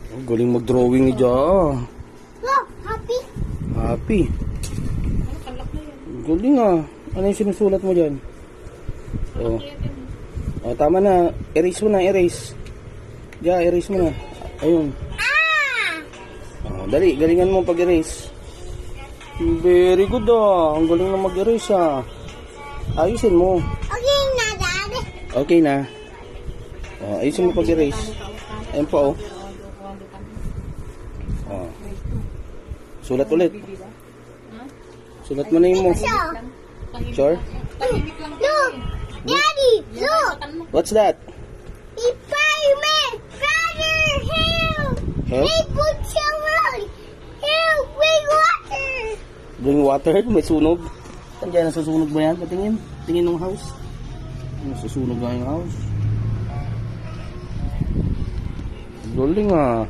Oh, galing mag-drawing ni Ja. Look, happy. Happy. Galing ah. Ano yung sinusulat mo dyan? Oh. Oh, tama na. Erase mo na, erase. Ja, erase mo na. Ayun. Oh, dali, galingan mo pag-erase. Very good ah. Ang galing na mag-erase ah. Ayusin mo. Okay na, Dad. Okay na. Oh, ayusin mo pag-erase. Ayun po oh. Oh. Sulat ulit. Sulat mo na yung mo. So, Sure? look, Daddy, look. What's that? It's fireman. Brother, help. Help? They put someone. Help, bring water. Bring water? May sunog? Saan dyan? Nasusunog ba yan? Patingin? Tingin ng house? Nasusunog na yung house. Galing ah.